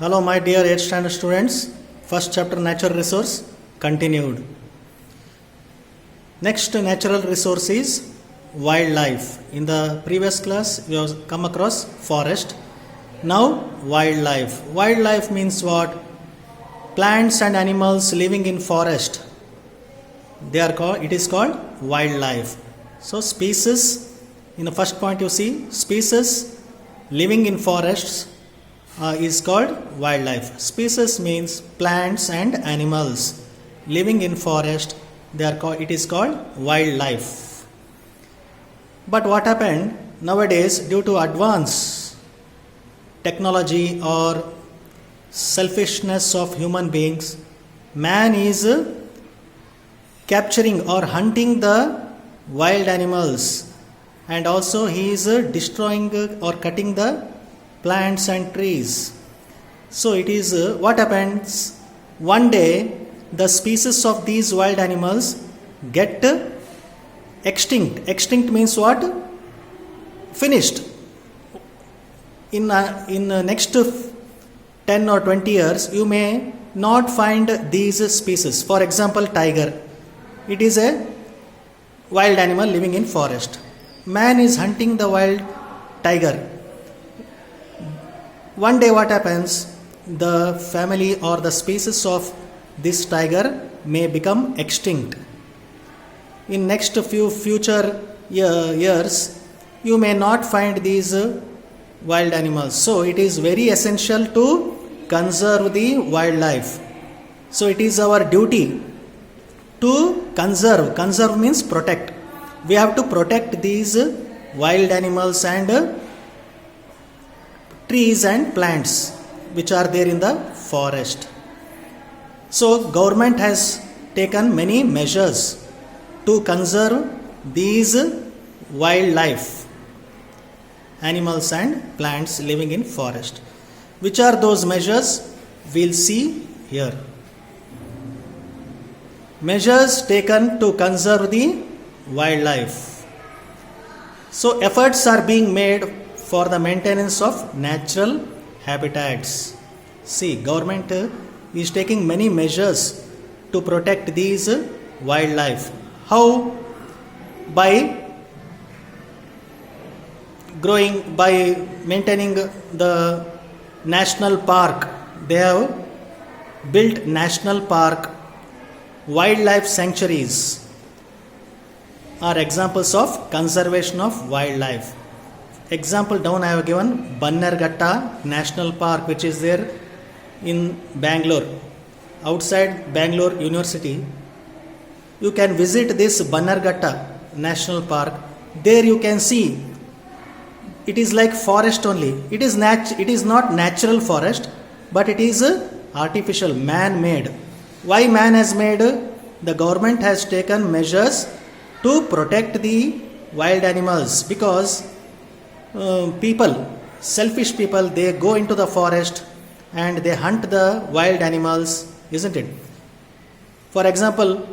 Hello, my dear 8th standard students. First chapter natural resource continued. Next natural resource is wildlife. In the previous class, we have come across forest. Now, wildlife. Wildlife means what? Plants and animals living in forest. They are called. It is called wildlife. So, species. In the first point, you see species living in forests is called wildlife. Species means plants and animals living in forest. They are called. It is called wildlife. But what happened nowadays, due to advanced technology or selfishness of human beings, man is capturing or hunting the wild animals, and also he is destroying or cutting the plants and trees. So it is what happens one day, the species of these wild animals get extinct. Extinct means what? Finished. In next 10 or 20 years, you may not find these species. For example, tiger. It is a wild animal living in forest. Man is hunting the wild tiger. One day what happens? The family or the species of this tiger may become extinct. In next few future years, you may not find these wild animals. So it is very essential to conserve the wildlife. So it is our duty to conserve. Conserve means protect. We have to protect these wild animals and trees and plants which are there in the forest. So government has taken many measures to conserve these wildlife, animals and plants living in forest. Which are those measures? We'll see here. Measures taken to conserve the wildlife. So efforts are being made for the maintenance of natural habitats. See, government is taking many measures to protect these wildlife. How? By maintaining the national park. They have built national park, wildlife sanctuaries are examples of conservation of wildlife. Example down I have given Bannerghatta National Park, which is there in Bangalore, outside Bangalore University. You can visit this Bannerghatta National Park. There you can see it is like forest only. It is not natural forest, but it is artificial, man-made. Why man has made? The government has taken measures to protect the wild animals, because selfish people, they go into the forest and they hunt the wild animals, isn't it? For example,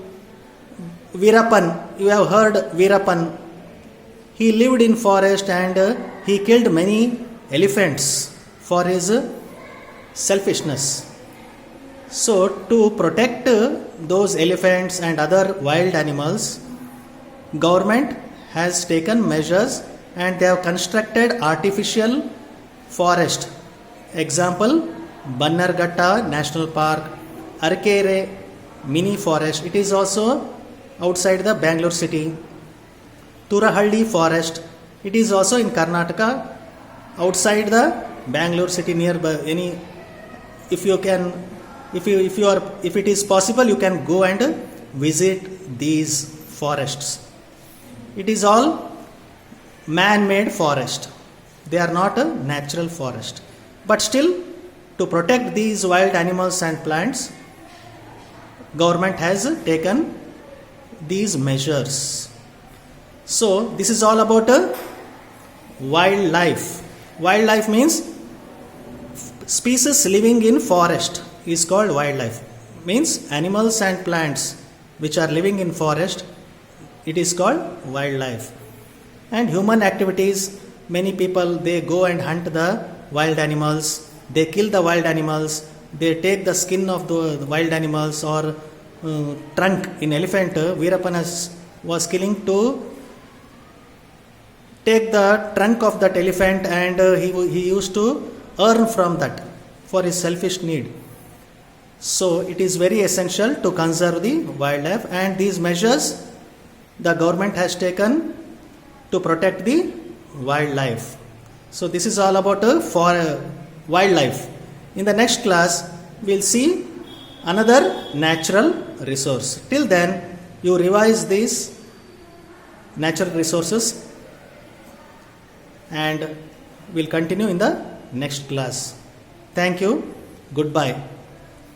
Veerappan, you have heard Veerappan. He lived in forest and he killed many elephants for his selfishness. So to protect those elephants and other wild animals, government has taken measures and they have constructed artificial forest. Example, Bannerghatta National Park, Arkere mini forest. It is also outside the Bangalore city. Turahalli forest. It is also in Karnataka, outside the Bangalore city, nearby any. If it is possible, you can go and visit these forests. It is all man-made forest. They are not a natural forest. But still, to protect these wild animals and plants, government has taken these measures. So this is all about wildlife. Wildlife means species living in forest is called wildlife. Means animals and plants which are living in forest, it is called wildlife. And human activities, many people, they go and hunt the wild animals, they kill the wild animals, they take the skin of the wild animals or trunk. In elephant, Veerappan was killing to take the trunk of that elephant, and he used to earn from that for his selfish need. So it is very essential to conserve the wildlife, and these measures the government has taken to protect the wildlife. So this is all about wildlife. In the next class, we'll see another natural resource. Till then, you revise these natural resources, and we'll continue in the next class. Thank you. Goodbye.